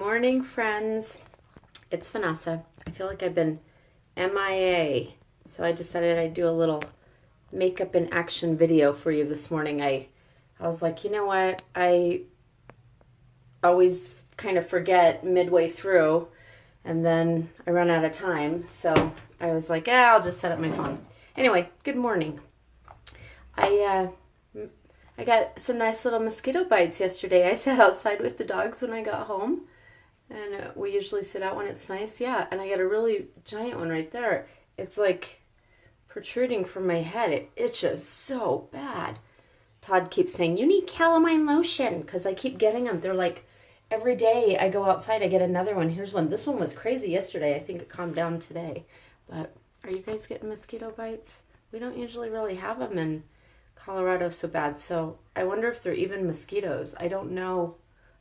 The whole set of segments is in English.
morning, friends. It's Vanessa. I feel like I've been MIA, so I decided I'd do a little makeup in action video for you this morning. I was like, you know what? I always kind of forget midway through, and then I run out of time. So I was like, yeah, I'll just set up my phone. Anyway, good morning. I got some nice little mosquito bites yesterday. I sat outside with the dogs when I got home, and we usually sit out when it's nice. Yeah, and I got a really giant one right there. It's like protruding from my head. It itches so bad. Todd keeps saying, you need calamine lotion, because I keep getting them. They're like, every day I go outside, I get another one. Here's one. This one was crazy yesterday. I think it calmed down today. But are you guys getting mosquito bites? We don't usually really have them in Colorado so bad, so I wonder if they're even mosquitoes. I don't know.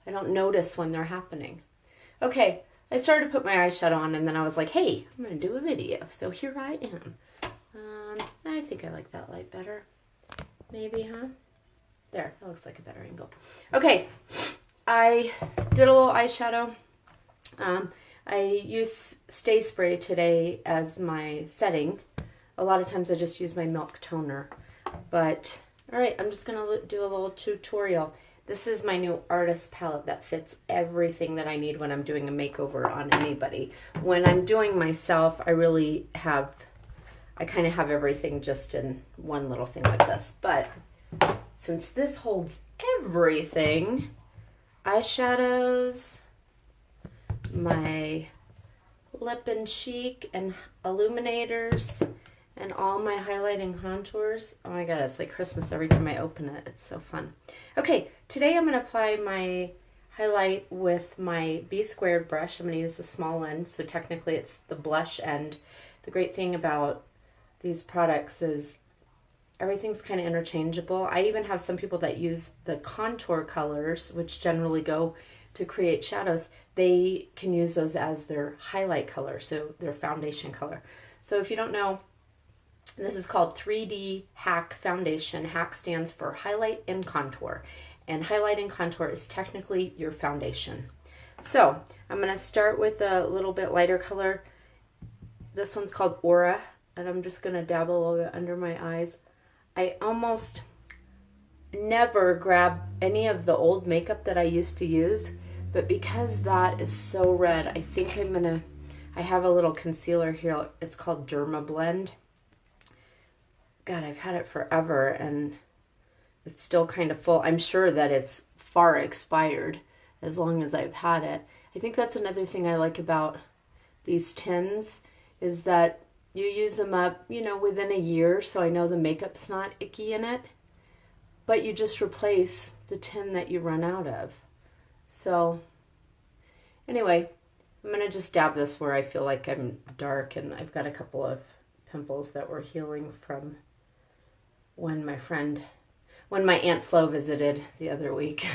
I don't notice when they're happening. Okay, I started to put my eyeshadow on, and then I was like, hey, I'm going to do a video, so here I am. I think I like that light better. Maybe, huh? There, that looks like a better angle. Okay, I did a little eyeshadow. I use Stay Spray today as my setting. A lot of times I just use my Milk Toner. But, all right, I'm just going to do a little tutorial. This is my new artist palette that fits everything that I need when I'm doing a makeover on anybody. When I'm doing myself, I kind of have everything just in one little thing like this. But since this holds everything, eyeshadows, my lip and cheek and illuminators, and all my highlighting contours. Oh my god, it's like Christmas every time I open it. It's so fun. Okay, today I'm going to apply my highlight with my B² brush. I'm going to use the small end, so technically it's the blush end. The great thing about these products is everything's kind of interchangeable. I even have some people that use the contour colors, which generally go to create shadows. They can use those as their highlight color, so their foundation color. So if you don't know, this is called 3D HAC Foundation. HAC stands for Highlight and Contour. And Highlight and Contour is technically your foundation. So I'm going to start with a little bit lighter color. This one's called Aura. And I'm just going to dab a little bit under my eyes. I almost never grab any of the old makeup that I used to use. But because that is so red, I think I have a little concealer here. It's called Derma Blend. God, I've had it forever, and it's still kind of full. I'm sure that it's far expired as long as I've had it. I think that's another thing I like about these tins is that you use them up, you know, within a year, so I know the makeup's not icky in it, but you just replace the tin that you run out of. So anyway, I'm going to just dab this where I feel like I'm dark, and I've got a couple of pimples that were healing from when my Aunt Flo visited the other week.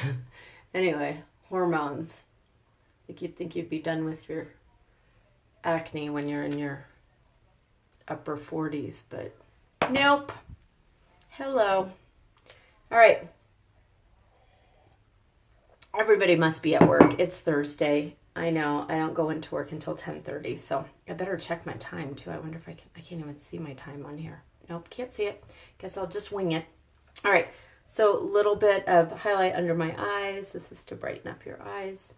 Anyway, hormones. Like you'd think you'd be done with your acne when you're in your upper 40s, but nope. Hello. All right. Everybody must be at work. It's Thursday. I know. I don't go into work until 10:30, so I better check my time too. I wonder if I can't even see my time on here. Nope, can't see it. Guess I'll just wing it. All right, so a little bit of highlight under my eyes. This is to brighten up your eyes.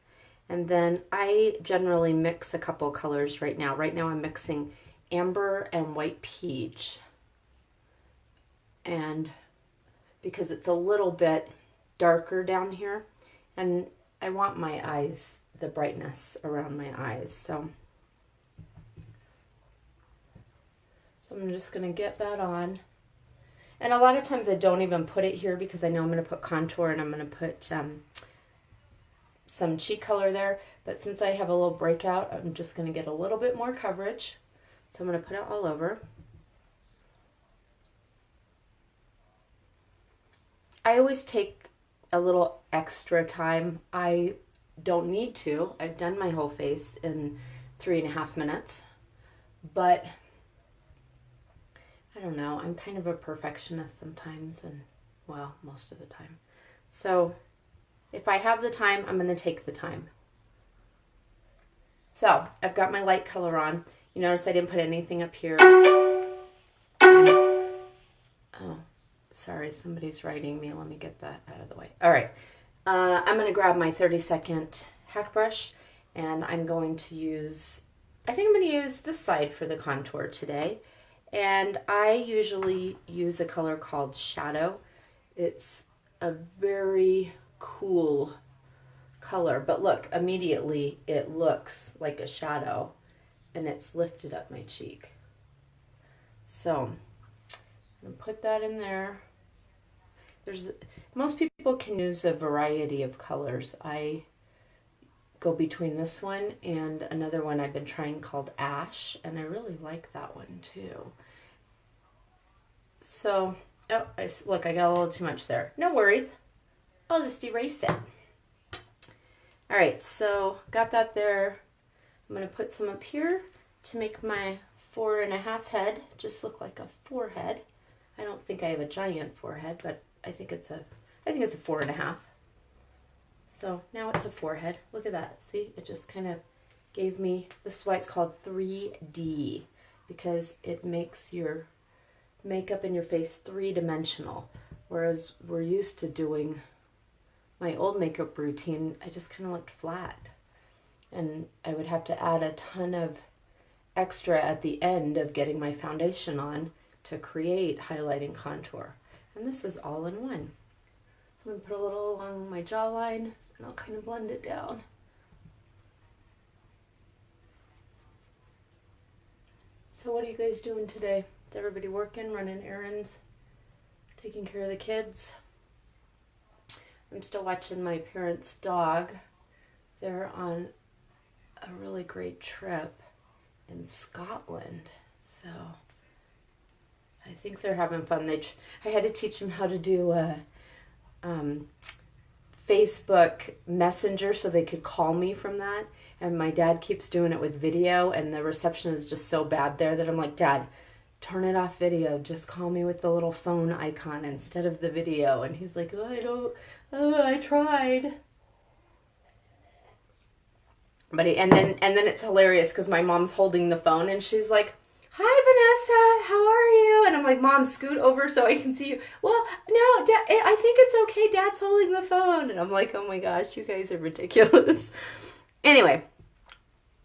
And then I generally mix a couple colors right now. Right now I'm mixing amber and white peach. And because it's a little bit darker down here, and I want my eyes, the brightness around my eyes. So I'm just going to get that on. And a lot of times I don't even put it here because I know I'm going to put contour and I'm going to put some cheek color there. But since I have a little breakout, I'm just going to get a little bit more coverage. So I'm going to put it all over. I always take a little extra time. I don't need to. I've done my whole face in 3.5 minutes. But I don't know, I'm kind of a perfectionist sometimes, and well, most of the time. So if I have the time, I'm going to take the time. So I've got my light color on. You notice I didn't put anything up here. Oh, sorry, somebody's writing me. Let me get that out of the way. All right. I'm going to grab my 30-second HAC brush, and I'm going to use, I think I'm going to use this side for the contour today. And I usually use a color called Shadow. It's a very cool color, but look, immediately it looks like a shadow, and it's lifted up my cheek. So I'm going to put that in there. Most people can use a variety of colors. I go between this one and another one I've been trying called Ash, and I really like that one too. So, oh, look, I got a little too much there. No worries. I'll just erase it. All right, so got that there. I'm going to put some up here to make my 4.5 head just look like a forehead. I don't think I have a giant forehead, but I think it's a 4.5. So now it's a forehead. Look at that. See, it just kind of gave me, this is why it's called 3D, because it makes your makeup in your face three-dimensional. Whereas we're used to doing my old makeup routine, I just kind of looked flat. And I would have to add a ton of extra at the end of getting my foundation on to create highlight and contour. And this is all in one. So I'm going to put a little along my jawline, and I'll kind of blend it down. So what are you guys doing today? Is everybody working, running errands, taking care of the kids? I'm still watching my parents' dog. They're on a really great trip in Scotland. So I think they're having fun. I had to teach them how to do a Facebook Messenger so they could call me from that. And my dad keeps doing it with video, and the reception is just so bad there that I'm like, Dad, turn it off video. Just call me with the little phone icon instead of the video. And he's like, I tried. But and then it's hilarious because my mom's holding the phone and she's like, "Hi Vanessa, how are you?" And I'm like, "Mom, scoot over so I can see you." "Well, no, Dad, I think it's okay. Dad's holding the phone." And I'm like, "Oh my gosh, you guys are ridiculous." Anyway,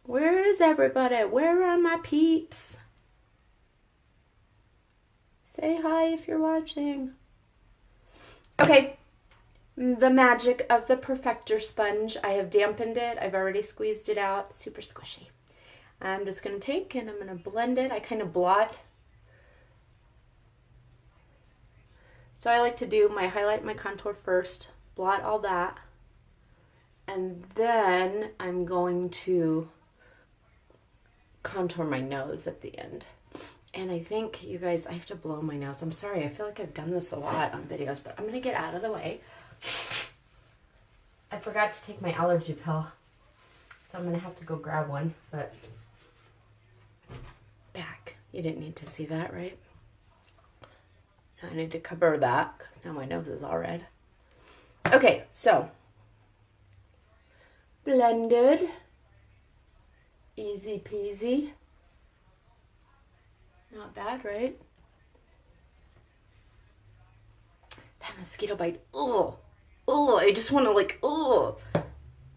where is everybody? Where are my peeps? Say hi if you're watching. Okay. The magic of the Perfector sponge. I have dampened it. I've already squeezed it out. Super squishy. I'm just going to take and I'm going to blend it. I kind of blot. So I like to do my highlight, my contour first. Blot all that. And then I'm going to contour my nose at the end. And I think, you guys, I have to blow my nose. I'm sorry. I feel like I've done this a lot on videos, but I'm going to get out of the way. I forgot to take my allergy pill, so I'm going to have to go grab one, but back. You didn't need to see that, right? I need to cover that, 'cause now my nose is all red. Okay, so blended, easy peasy. Not bad, right? That mosquito bite, oh, I just want to like,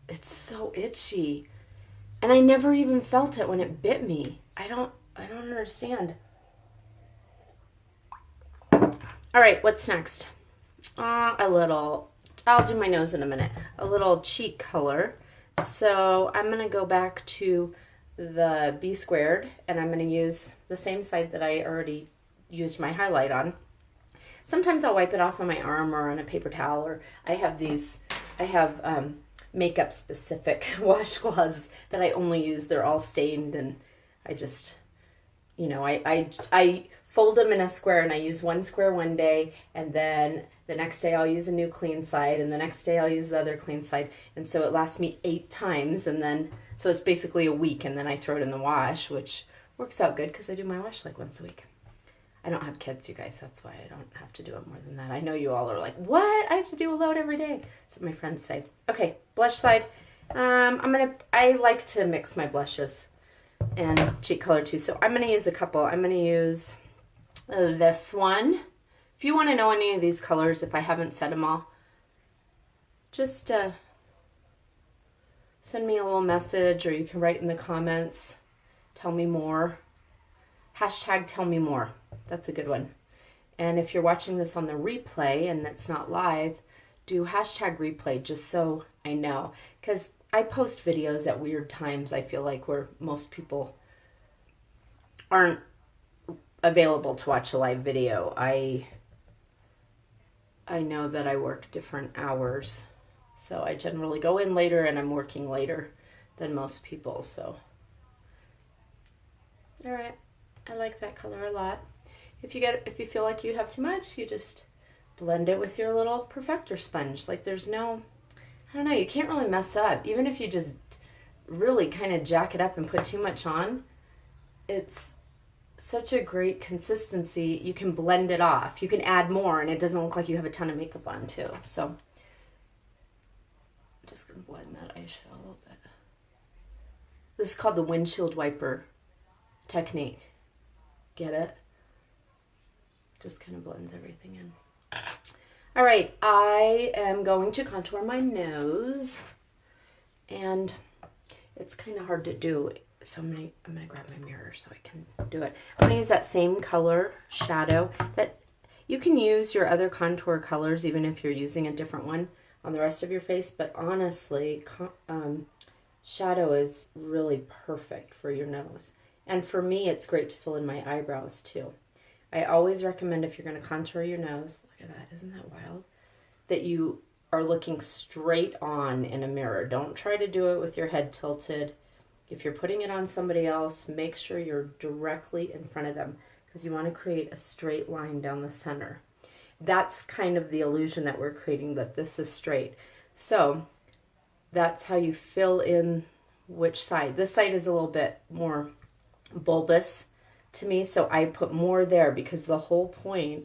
it's so itchy. And I never even felt it when it bit me. I don't understand. All right, what's next? I'll do my nose in a minute. A little cheek color. So I'm going to go back to the B squared, and I'm going to use the same side that I already used my highlight on. Sometimes I'll wipe it off on my arm or on a paper towel, or I have makeup specific washcloths that I only use. They're all stained, and I just, I fold them in a square, and I use one square one day, and then the next day I'll use a new clean side, and the next day I'll use the other clean side, and so it lasts me 8 times, and then, so it's basically a week, and then I throw it in the wash, which works out good because I do my wash like once a week. I don't have kids, you guys. That's why I don't have to do it more than that. I know you all are like, what? I have to do a load every day. That's what my friends say. Okay, blush side. I like to mix my blushes and cheek color too. So I'm gonna use a couple. I'm gonna use this one. If you want to know any of these colors, if I haven't said them all, just send me a little message, or you can write in the comments. Tell me more. Hashtag tell me more. That's a good one. And if you're watching this on the replay and it's not live, do hashtag replay just so I know. Because I post videos at weird times, I feel like, where most people aren't available to watch a live video. I know that I work different hours, so I generally go in later and I'm working later than most people. So, all right, I like that color a lot. If you feel like you have too much, you just blend it with your little perfector sponge. Like, there's no, I don't know, you can't really mess up. Even if you just really kind of jack it up and put too much on, it's such a great consistency. You can blend it off. You can add more and it doesn't look like you have a ton of makeup on too. So I'm just going to blend that eyeshadow a little bit. This is called the windshield wiper technique. Get it? Just kind of blends everything in. All right, I am going to contour my nose, and it's kind of hard to do. So I'm gonna grab my mirror so I can do it. I'm gonna use that same color shadow that you can use your other contour colors even if you're using a different one on the rest of your face. But honestly, shadow is really perfect for your nose. And for me, it's great to fill in my eyebrows too. I always recommend, if you're gonna contour your nose, look at that, isn't that wild? That you are looking straight on in a mirror. Don't try to do it with your head tilted. If you're putting it on somebody else, make sure you're directly in front of them, because you want to create a straight line down the center. That's kind of the illusion that we're creating, that this is straight. So that's how you fill in which side. This side is a little bit more bulbous to me, so I put more there because the whole point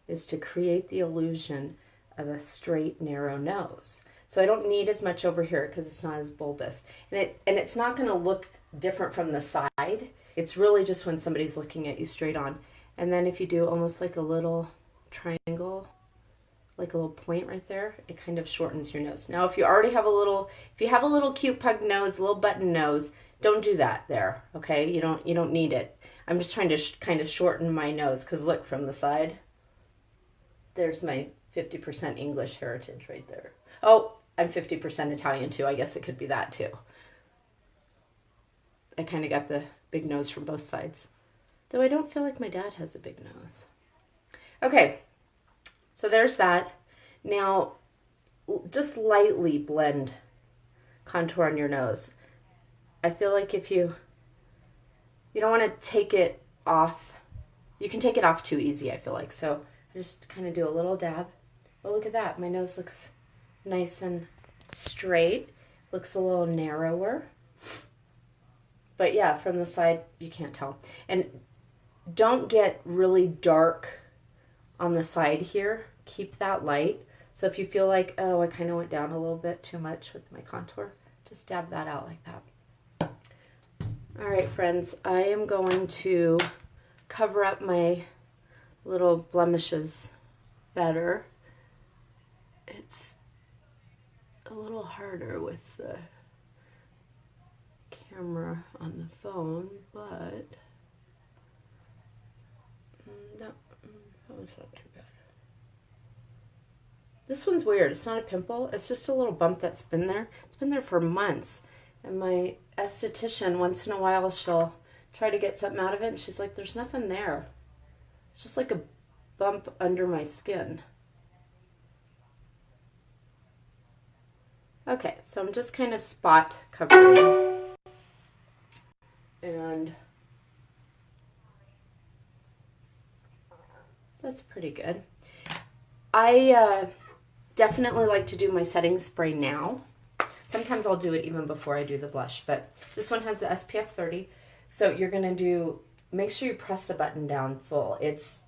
is to create the illusion of a straight, narrow nose. So I don't need as much over here because it's not as bulbous. And it's not going to look different from the side. It's really just when somebody's looking at you straight on. And then if you do almost like a little triangle, like a little point right there, it kind of shortens your nose. Now, if you already have if you have a little cute pug nose, a little button nose, don't do that there, okay? You don't need it. I'm just trying to kind of shorten my nose, because look, from the side, there's my 50% English heritage right there. Oh, I'm 50% Italian too. I guess it could be that too. I kind of got the big nose from both sides. Though I don't feel like my dad has a big nose. Okay, so there's that. Now, just lightly blend contour on your nose. I feel like if you don't want to take it off, you can take it off too easy, I feel like. So I just kind of do a little dab. Oh, look at that. My nose looks nice and straight. Looks a little narrower. But yeah, from the side, you can't tell. And don't get really dark on the side here. Keep that light. So if you feel like, oh, I kind of went down a little bit too much with my contour, just dab that out like that. All right, friends, I am going to cover up my little blemishes better. It's a little harder with the camera on the phone, but that one's not too bad. This one's weird. It's not a pimple. It's just a little bump that's been there. It's been there for months. And my esthetician, once in a while, she'll try to get something out of it, and she's like, there's nothing there. It's just like a bump under my skin. Okay, so I'm just kind of spot covering. And that's pretty good. I definitely like to do my setting spray now. Sometimes I'll do it even before I do the blush, but this one has the SPF 30. So you're going to make sure you press the button down full. It's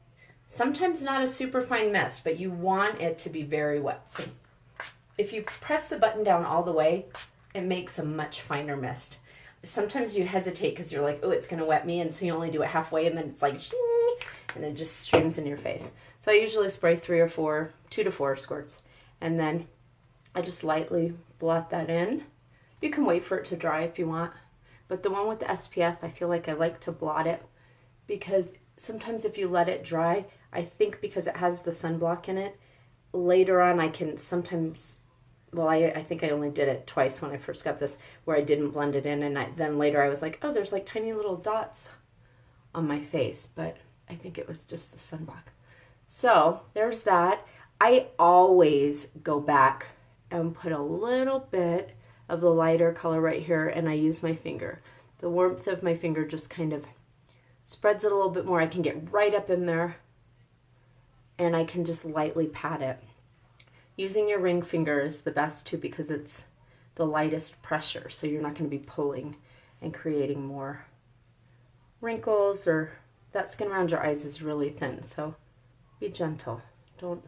sometimes not a super fine mist, but you want it to be very wet. So if you press the button down all the way, it makes a much finer mist. Sometimes you hesitate because you're like, oh, it's going to wet me, and so you only do it halfway, and then it's like, shing, and it just streams in your face. So I usually spray 2 to 4 squirts, and then I just lightly blot that in. You can wait for it to dry if you want, but the one with the SPF, I feel like I like to blot it because sometimes if you let it dry, I think because it has the sunblock in it, later on I can sometimes, well, I think I only did it twice when I first got this, where I didn't blend it in, and then later I was like, oh, there's like tiny little dots on my face, but I think it was just the sunblock. So there's that. I always go back and put a little bit of the lighter color right here, and I use my finger. The warmth of my finger just kind of spreads it a little bit more. I can get right up in there, and I can just lightly pat it. Using your ring finger is the best too because it's the lightest pressure, so you're not going to be pulling and creating more wrinkles, or that skin around your eyes is really thin, so be gentle. Don't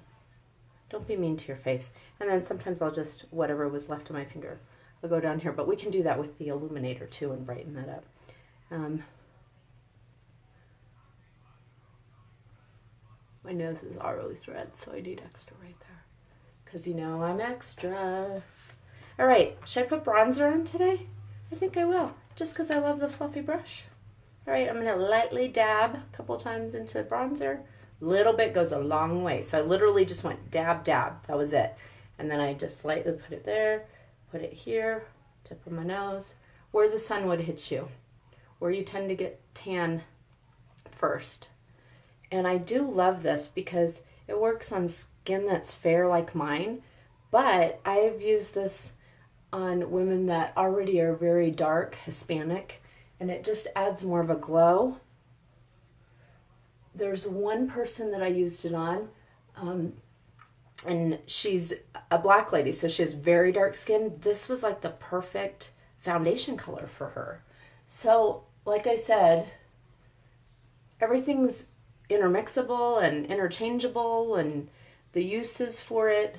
be mean to your face. And then sometimes I'll just, whatever was left of my finger, I'll go down here, but we can do that with the illuminator too and brighten that up. My nose is always red, so I need extra right there. Because you know I'm extra. All right, should I put bronzer on today? I think I will, just because I love the fluffy brush. All right, I'm going to lightly dab a couple times into bronzer. Little bit goes a long way. So I literally just went dab, dab. That was it. And then I just lightly put it there, put it here, tip of my nose, where the sun would hit you, where you tend to get tan first. And I do love this because it works on skin that's fair like mine, but I've used this on women that already are very dark, Hispanic, and it just adds more of a glow. There's one person that I used it on, and she's a black lady, so she has very dark skin. This was like the perfect foundation color for her. So, like I said, everything's intermixable and interchangeable, and the uses for it,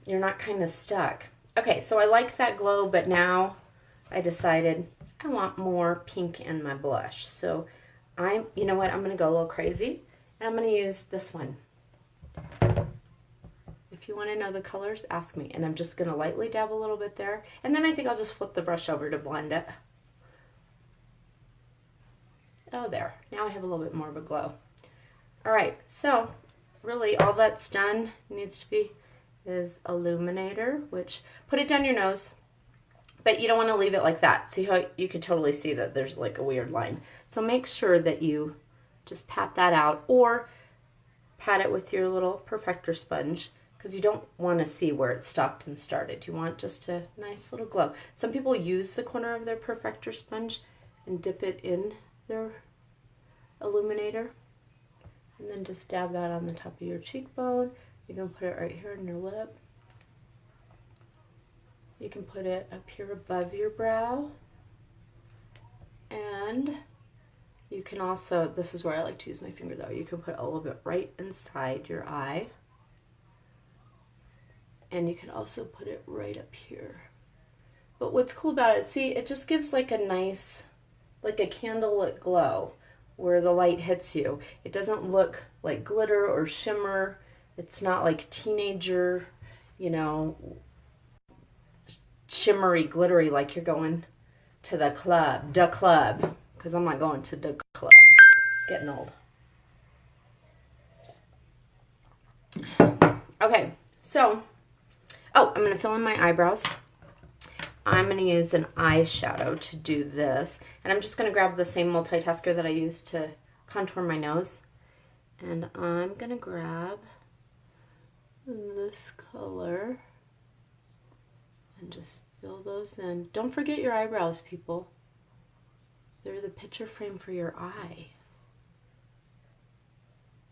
you're not kind of stuck. Okay, so I like that glow, but now I decided I want more pink in my blush. So you know what, I'm gonna go a little crazy, and I'm gonna use this one. If you wanna know the colors, ask me. And I'm just gonna lightly dab a little bit there, and then I think I'll just flip the brush over to blend it. Oh, there. Now I have a little bit more of a glow. All right, so really all that's done needs to be is illuminator, which put it down your nose, but you don't want to leave it like that. See how you can totally see that there's like a weird line. So make sure that you just pat that out, or pat it with your little perfector sponge, because you don't want to see where it stopped and started. You want just a nice little glow. Some people use the corner of their perfector sponge and dip it in their illuminator, and then just dab that on the top of your cheekbone. You can put it right here on your lip. You can put it up here above your brow, and you can also, this is where I like to use my finger though, you can put a little bit right inside your eye, and you can also put it right up here. But what's cool about it, see, it just gives like a nice, like a candlelit glow where the light hits you. It doesn't look like glitter or shimmer. It's not like teenager, you know, shimmery, glittery, like you're going to the club, because I'm not going to the club. Getting old. Okay, so, I'm going to fill in my eyebrows. I'm going to use an eyeshadow to do this. And I'm just going to grab the same multitasker that I used to contour my nose. And I'm going to grab this color and just fill those in. Don't forget your eyebrows, people. They're the picture frame for your eye.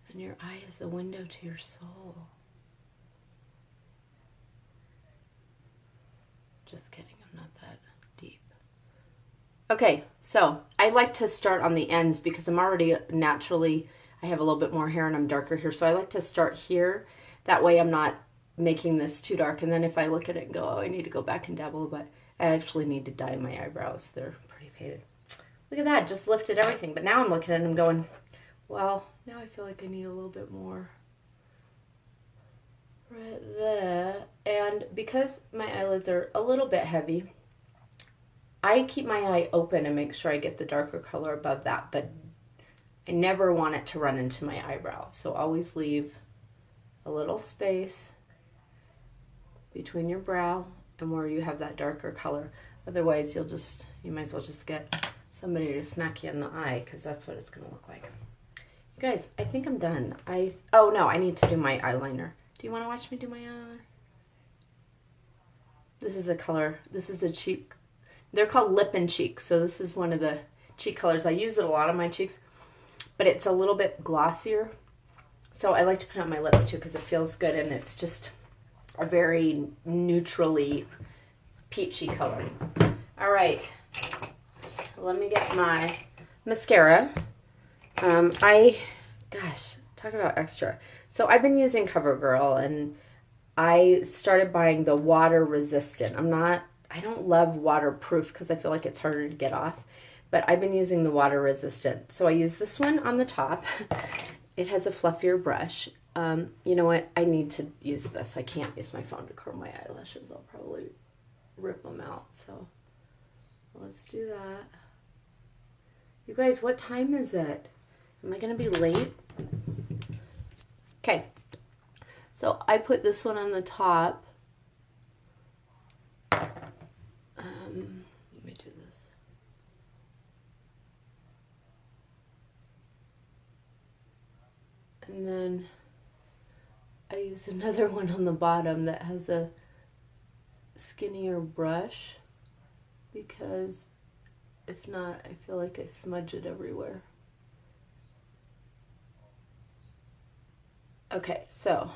And your eye is the window to your soul. Just kidding, I'm not that deep. Okay, so I like to start on the ends because I'm already naturally, I have a little bit more hair and I'm darker here. So I like to start here. That way I'm not making this too dark. And then if I look at it and go, oh, I need to go back and dabble, but I actually need to dye my eyebrows. They're pretty faded. Look at that, just lifted everything. But now I'm looking at it and I'm going, well, now I feel like I need a little bit more right there. And because my eyelids are a little bit heavy, I keep my eye open and make sure I get the darker color above that, but I never want it to run into my eyebrow. So always leave a little space between your brow and where you have that darker color. Otherwise, you might as well just get somebody to smack you in the eye, because that's what it's going to look like. You guys, I think I'm done. Oh no, I need to do my eyeliner. Do you want to watch me do my eyeliner? This is a color, this is a cheek, they're called lip and cheek. So this is one of the cheek colors. I use it a lot on my cheeks, but it's a little bit glossier. So I like to put it on my lips too, because it feels good, and it's just a very neutrally peachy color. All right, let me get my mascara. Gosh, talk about extra. So I've been using CoverGirl, and I started buying the water resistant. I don't love waterproof because I feel like it's harder to get off, but I've been using the water resistant. So I use this one on the top. It has a fluffier brush. You know what? I need to use this. I can't use my phone to curl my eyelashes. I'll probably rip them out. So let's do that. You guys, what time is it? Am I going to be late? Okay. So I put this one on the top. Let me do this. And then I use another one on the bottom that has a skinnier brush, because if not, I feel like I smudge it everywhere. Okay, so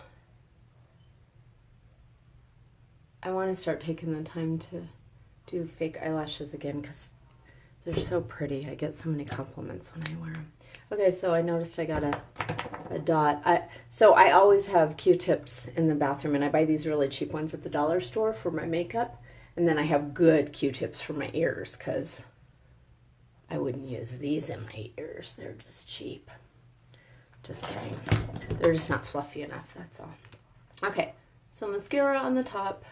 I want to start taking the time to do fake eyelashes again, because they're so pretty. I get so many compliments when I wear them. Okay, so I noticed I got a dot. So I always have Q-tips in the bathroom, and I buy these really cheap ones at the dollar store for my makeup. And then I have good Q-tips for my ears, because I wouldn't use these in my ears. They're just cheap. Just kidding. They're just not fluffy enough, that's all. Okay, so mascara on the top.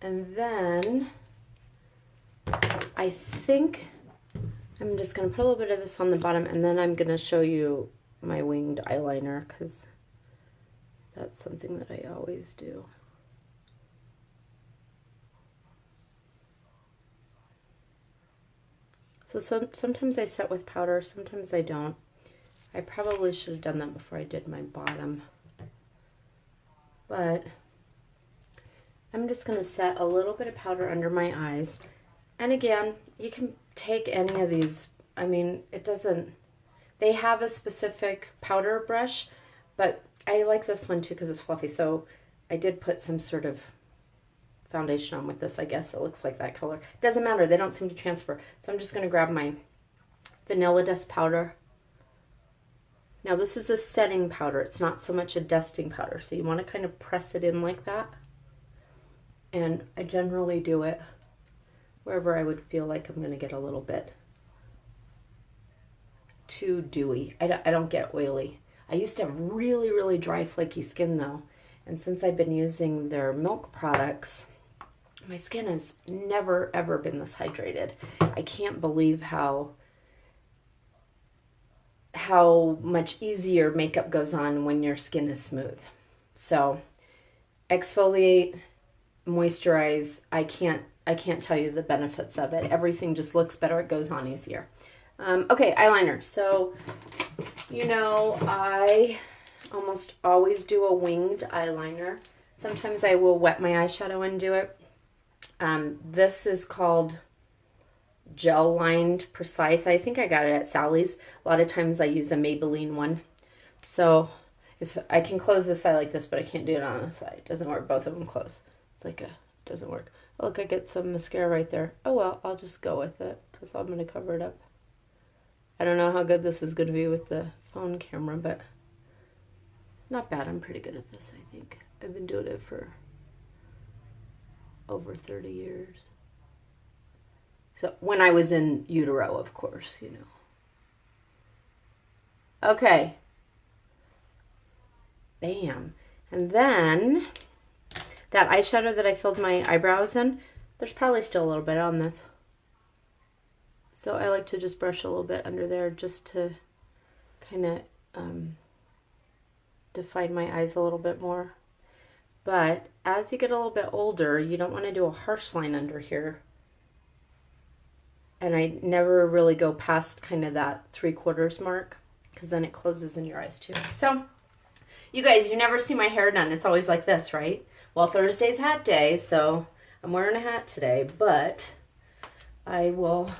And then I think I'm just going to put a little bit of this on the bottom, and then I'm going to show you my winged eyeliner, because that's something that I always do. So sometimes I set with powder, sometimes I don't. I probably should have done that before I did my bottom. But I'm just going to set a little bit of powder under my eyes. And again, you can take any of these. I mean, it doesn't, they have a specific powder brush, but I like this one too because it's fluffy. So I did put some sort of foundation on with this. I guess it looks like that color. Doesn't matter, they don't seem to transfer. So I'm just going to grab my Vanilla Dust powder. Now this is a setting powder, it's not so much a dusting powder, so you want to kind of press it in like that. And I generally do it wherever I would feel like I'm going to get a little bit too dewy. I don't get oily. I used to have really, really dry, flaky skin though, and since I've been using their milk products, my skin has never ever been this hydrated. I can't believe how much easier makeup goes on when your skin is smooth. So exfoliate, moisturize. I can't tell you the benefits of it. Everything just looks better. It goes on easier. Okay, eyeliner. So, you know, I almost always do a winged eyeliner. Sometimes I will wet my eyeshadow and do it. This is called Gel Lined Precise. I think I got it at Sally's. A lot of times I use a Maybelline one. So I can close this eye like this, but I can't do it on this side. It doesn't work. Both of them close. It's like it doesn't work. Oh, look, I get some mascara right there. Oh well, I'll just go with it because I'm going to cover it up. I don't know how good this is going to be with the phone camera, but Not bad. I'm pretty good at this, I think. I've been doing it for over 30 years. So when I was in utero, of course, you know. Okay. Bam. And then that eyeshadow that I filled my eyebrows in, there's probably still a little bit on this. So I like to just brush a little bit under there just to kind of define my eyes a little bit more. But as you get a little bit older, you don't want to do a harsh line under here. And I never really go past kind of that 3/4 mark, because then it closes in your eyes too. So, you guys, you never see my hair done. It's always like this, right? Well, Thursday's hat day, so I'm wearing a hat today, but I will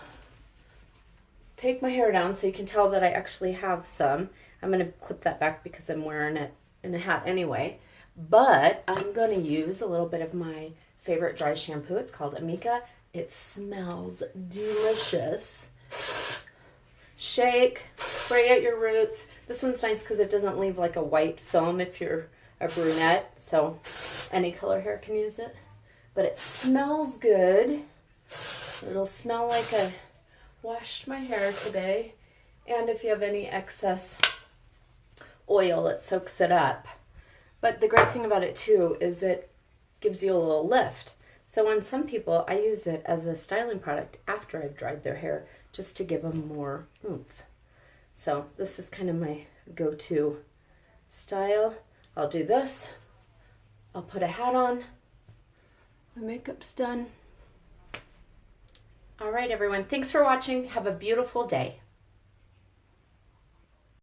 take my hair down so you can tell that I actually have some. I'm going to clip that back because I'm wearing it in a hat anyway. But I'm going to use a little bit of my favorite dry shampoo. It's called Amika. It smells delicious. Shake, spray out your roots. This one's nice because it doesn't leave like a white film if you're a brunette. So any color hair can use it. But it smells good. It'll smell like I washed my hair today. And if you have any excess oil, it soaks it up. But the great thing about it too is it gives you a little lift. So on some people, I use it as a styling product after I've dried their hair, just to give them more oomph. So this is kind of my go-to style. I'll do this. I'll put a hat on. My makeup's done. All right, everyone. Thanks for watching. Have a beautiful day.